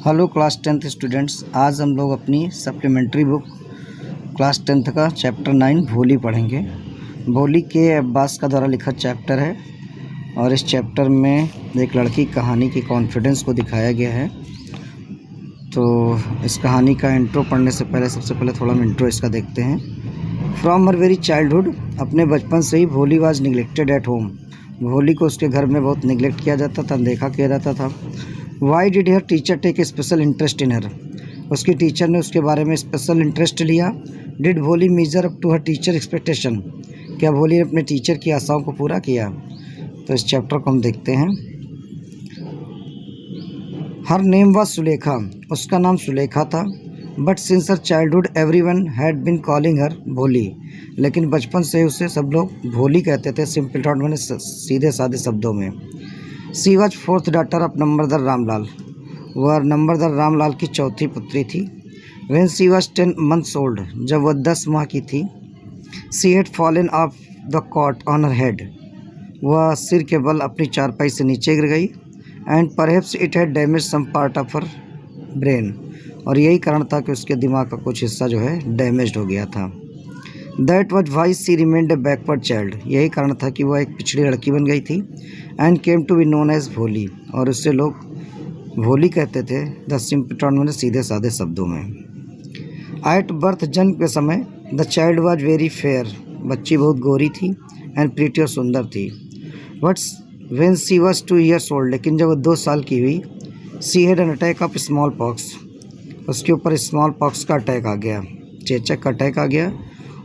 Hello class 10th students, आज हम लोग अपनी सप्लीमेंट्री बुक क्लास 10th का चैप्टर 9 भोली पढ़ेंगे। भोली के अब्बास का द्वारा लिखा चैप्टर है और इस चैप्टर में एक लड़की कहानी की कॉन्फिडेंस को दिखाया गया है। तो इस कहानी का इंट्रो पढ़ने से पहले सबसे पहले थोड़ा हम इंट्रो इसका देखते हैं। फ्रॉम हर वेरी चाइल्डहुड, अपने बचपन से ही भोली वाज निगलेक्टेड एट होम। भोली को उसके घर में बहुत निगलेक्ट किया जाता था, अनदेखा किया जाता था। Why did her teacher take a special interest in her? उसकी टीचर ने उसके बारे में स्पेशल इंटरेस्ट लिया। Did Bholi major up to her teacher expectation? क्या भोली ने अपने टीचर की आशाओं को पूरा किया? तो इस चैप्टर को हम देखते हैं। हर नेम वाज सुलेखा, उसका नाम सुलेखा था। But since her childhood everyone had been calling her भोली, लेकिन बचपन से उसे सब लोग भोली कहते थे। सिंपल टॉट मैंने सीधे साधे शब्दों में। She was fourth daughter of Numbardar Ramlal, वह नंबरदार रामलाल की चौथी पुत्री थी। When she was 10 months old, जब वह 10 माह की थी। She had fallen off the cot on her head, वह सिर के बल अपनी चारपाई से नीचे गिर गई। And perhaps it had damage some part of her brain, और यही कारण था कि उसके दिमाग का कुछ हिस्सा जो है डैमेज्ड हो गया था। That was why she remained a backward child, यही कारण था कि वह एक पिछड़ी लड़की बन गई थी। And came to be known as Bholi, और उससे लोग भोली कहते थे। द सिंपल टॉट मैंने सीधे साधे शब्दों में। एट बर्थ, जन्म के समय, the child was very fair, बच्ची बहुत गोरी थी। एंड प्रीटी, और सुंदर थी। But when she was 2 years old, लेकिन जब वह 2 साल की हुई, she had an attack of small pox, उसके ऊपर स्मॉल पॉक्स का अटैक आ गया, चेचक का अटैक आ गया।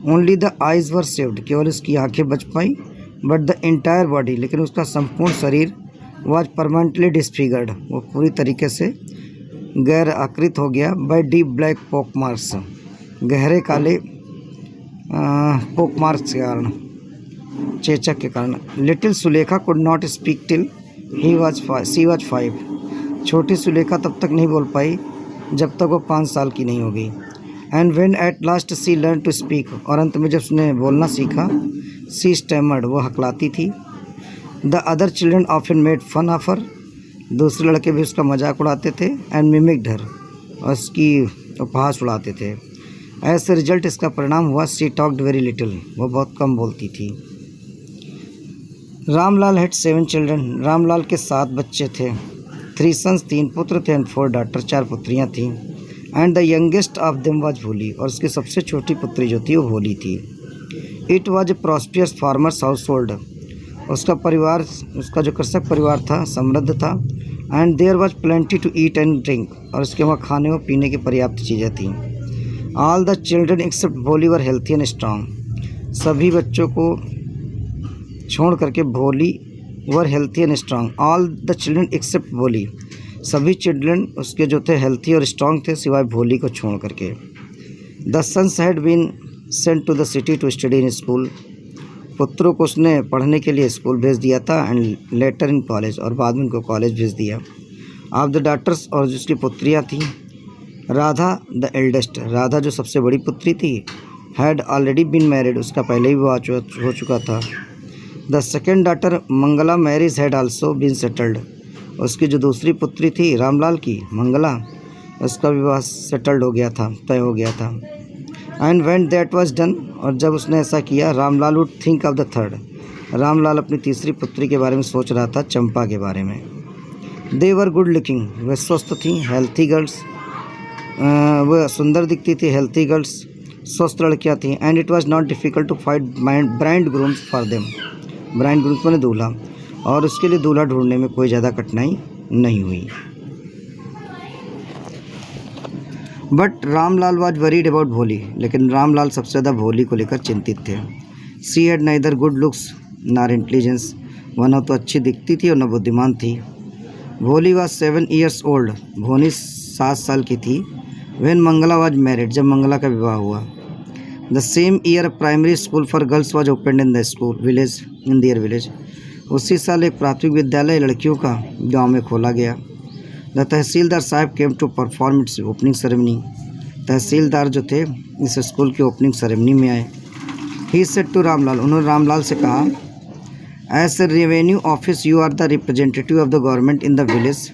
Only the eyes were saved, केवल उसकी आंखें बच पाई। बट द इंटायर बॉडी, लेकिन उसका संपूर्ण शरीर वाज परमानेंटली डिसफिगर्ड, वो पूरी तरीके से गैर आकृत हो गया। By deep black pock marks, गहरे काले पोक मार्क्स के कारण, चेचक के कारण। Little Sulekha could not speak till she was 5, छोटी सुलेखा तब तक नहीं बोल पाई जब तक वो 5 साल की नहीं हो गई। And when at last she learn to speak, और अंत में जब उसने बोलना सीखा, सी स्टैमर्ड, वो हकलाती थी। The other children often made fun of her, दूसरे लड़के भी उसका मजाक उड़ाते थे। एंड मिमिक्ड हर, और उसकी उपहास उड़ाते थे। एज ए रिजल्ट, इसका परिणाम हुआ, सी टॉक्ड वेरी लिटिल, वो बहुत कम बोलती थी। रामलाल हैड 7 चिल्ड्रन, रामलाल के 7 बच्चे थे। 3 sons, 3 पुत्र थे। एंड 4 daughters, 4 पुत्रियाँ थीं। And the youngest of them was भोली, और उसकी सबसे छोटी पुत्री जो थी वो भोली थी। It was a prosperous farmer's household, उसका परिवार, उसका जो कृषक परिवार था, समृद्ध था। And there was plenty to eat and drink, और उसके वहाँ खाने व पीने की पर्याप्त चीज़ें थीं। ऑल द चिल्ड्रन एक्सेप्ट भोली वर हेल्थी एंड स्ट्रांग, सभी बच्चों को छोड़ करके Bholi were healthy and strong. All the children except Bholi, सभी चिल्ड्रन उसके जो थे हेल्थी और स्ट्रांग थे, सिवाय भोली को छोड़ करके। The sons had been sent to the city to study in school, पुत्रों को उसने पढ़ने के लिए स्कूल भेज दिया था। एंड लेटर इन कॉलेज, और बाद में उनको कॉलेज भेज दिया। ऑफ द डॉटर्स, और जिसकी पुत्रियाँ थीं, राधा द एल्डेस्ट, राधा जो सबसे बड़ी पुत्री थी, हैड ऑलरेडी बीन मैरिड, उसका पहले ही विवाह हो चुका था। The second daughter Mangala marriage had also been settled, उसकी जो दूसरी पुत्री थी रामलाल की, मंगला, उसका विवाह सेटल्ड हो गया था, तय हो गया था। And when that was done, और जब उसने ऐसा किया, Ramlal would think of the third, Ramlal अपनी तीसरी पुत्री के बारे में सोच रहा था, चंपा के बारे में। दे वर गुड लुकिंग, वे स्वस्थ थीं, हेल्थी गर्ल्स, वह सुंदर दिखती थी, हेल्थी गर्ल्स, स्वस्थ लड़कियाँ थीं। And it was not difficult to find bride grooms for them, bride grooms मैंने दूल्हा, और उसके लिए दूल्हा ढूंढने में कोई ज़्यादा कठिनाई नहीं हुई। But Ramlal was worried about भोली, लेकिन रामलाल सबसे ज़्यादा भोली को लेकर चिंतित थे। She had neither good looks nor intelligence, वह न तो अच्छी दिखती थी और न बुद्धिमान थी। भोली वाज 7 years ओल्ड, भोली 7 साल की थी। व्हेन मंगला वाज मैरिड, जब मंगला का विवाह हुआ। The same year primary school for girls was opened in the school village, in their village, उसी साल एक प्राथमिक विद्यालय लड़कियों का गांव में खोला गया। The Tehsildar sahib came to perform its opening ceremony, Tehsildar जो थे इस स्कूल की ओपनिंग सेरेमनी में आए। ही सेड टू रामलाल, उन्होंने रामलाल से कहा, as a revenue office you are the representative of the government in the village,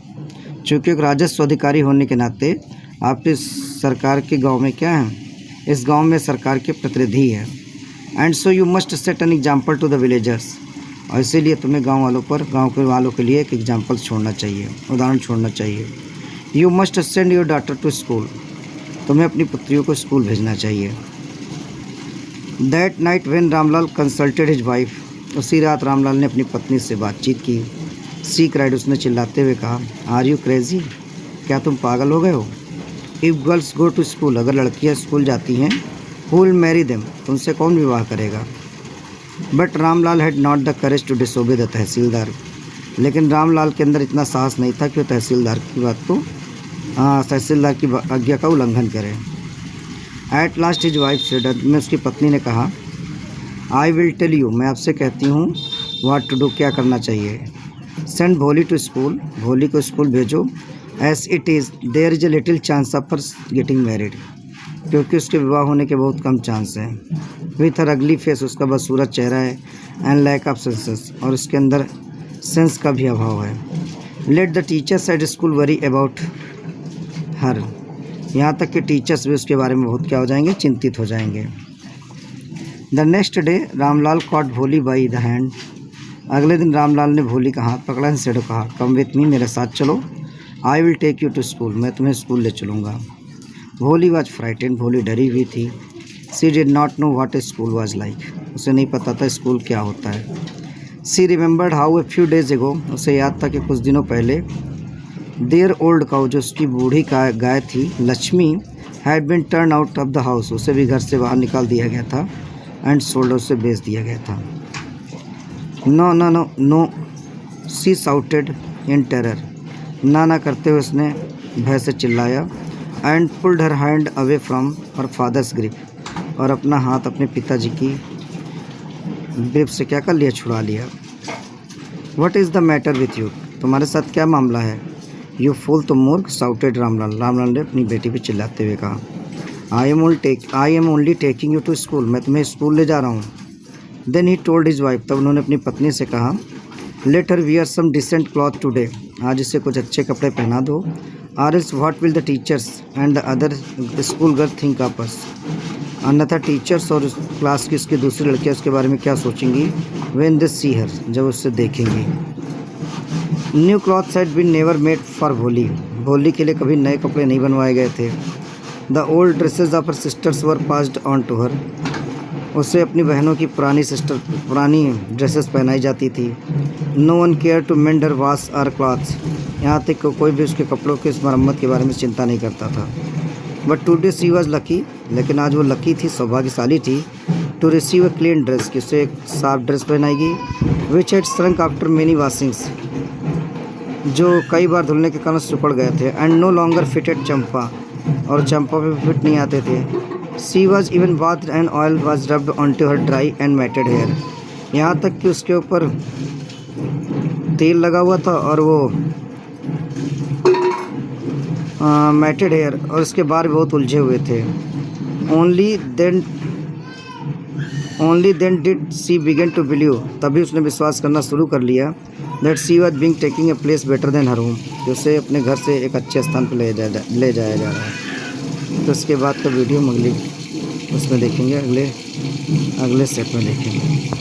चूँकि एक राजस्व अधिकारी होने के नाते आप इस सरकार के गांव में क्या हैं, इस गांव में सरकार के प्रतिनिधि हैं। And so you must set an example to the villagers, और इसीलिए तुम्हें गांव के वालों के लिए एक एग्जाम्पल छोड़ना चाहिए, उदाहरण छोड़ना चाहिए। You must send your daughter to school, तुम्हें अपनी पुत्रियों को स्कूल भेजना चाहिए। That night when Ramlal consulted his wife, उसी रात रामलाल ने अपनी पत्नी से बातचीत की। सी क्राइड, उसने चिल्लाते हुए कहा, आर यू क्रेजी, क्या तुम पागल हो गए हो? If girls go to school, अगर लड़कियां स्कूल जाती हैं, हु विल मैरी देम, तुमसे कौन विवाह करेगा? But Ramlal had not the courage to disobey the Tehsildar, लेकिन रामलाल के अंदर इतना साहस नहीं था कि वो तहसीलदार की आज्ञा का उल्लंघन करें। At last his wife said, में उसकी पत्नी ने कहा, आई विल टेल यू, मैं आपसे कहती हूँ व्हाट टू डू, क्या करना चाहिए। सेंड भोली टू स्कूल, भोली को स्कूल भेजो। As it is there is a little chance of her getting married, क्योंकि उसके विवाह होने के बहुत कम चांस हैं। विथ हर अगली फेस, उसका बदसूरत चेहरा है। एंड लैक ऑफ सेंसेस, और उसके अंदर सेंस का भी अभाव है। Let the teachers at school worry about her, यहाँ तक कि टीचर्स भी उसके बारे में बहुत क्या हो जाएंगे, चिंतित हो जाएंगे। The next day Ramlal caught Bholi by the hand, अगले दिन रामलाल ने भोली का हाथ पकड़ा। इंस्टेड कहा, कम विथ मी, मेरे साथ चलो। I will take you to school, मैं तुम्हें स्कूल ले चलूँगा। भोली वॉज फ्राइटेंड, भोली डरी हुई थी। She did not know what a school was like, उसे नहीं पता था स्कूल क्या होता है। She remembered how a few days ago, उसे याद था कि कुछ दिनों पहले देयर ओल्ड काउ, जो उसकी बूढ़ी गाय थी Lakshmi, had been turn out of the house, उसे भी घर से बाहर निकाल दिया गया था। एंड सोल्ड, उसे बेच दिया गया था। No no no no, she shouted in terror, ना करते हुए उसने भय से चिल्लाया। And pulled her hand away from her father's grip, और अपना हाथ अपने पिताजी की ग्रिप से क्या कर लिया, छुड़ा लिया। What is the matter with you, तुम्हारे साथ क्या मामला है? यू फूल, तुम मूर्ख, साउटेड रामलाल, रामलाल ने अपनी बेटी पे चिल्लाते हुए कहा। I am only taking you to school, मैं तुम्हें स्कूल ले जा रहा हूँ। Then he told his wife, तब उन्होंने अपनी पत्नी से कहा, let her wear some decent cloth today, आज इसे कुछ अच्छे कपड़े पहना दो। Or else what will the teachers and the other school girl think of us, अन्यथा टीचर्स और क्लास की इसकी दूसरी लड़कियाँ उसके बारे में क्या सोचेंगी। व्हेन दे सी हर, जब उससे देखेंगी। New clothes had been never made for Bholi, Bholi के लिए कभी नए कपड़े नहीं बनवाए गए थे। The old dresses of her sisters were passed on to her, उसे अपनी बहनों की पुरानी ड्रेसेस पहनाई जाती थी। No one care to mend her wash her clothes, यहाँ तक कि कोई भी उसके कपड़ों की मरम्मत के बारे में चिंता नहीं करता था। But today she was lucky, लेकिन आज वो लकी थी, सौभाग्यशाली थी। To receive a clean dress, कि उसे एक साफ ड्रेस पहनाएगी। Which had shrunk after many washings, जो कई बार धुलने के कारण सिकुड़ गए थे। And no longer fitted Champa, और चंपा पे फिट नहीं आते थे। She was even bath and oil was rubbed on to her dry and matted hair, यहाँ तक कि उसके ऊपर तेल लगा हुआ था और वो मैटेड हेयर, और उसके बाल बहुत उलझे हुए थे। Only then did she begin to believe, तभी उसने विश्वास करना शुरू कर लिया, that she was being taking a place better than her home, कि उसे अपने घर से एक अच्छे स्थान पर ले जाया जा रहा है। तो इसके बाद का वीडियो हम अगले उसमें देखेंगे, अगले स्टेप में देखेंगे।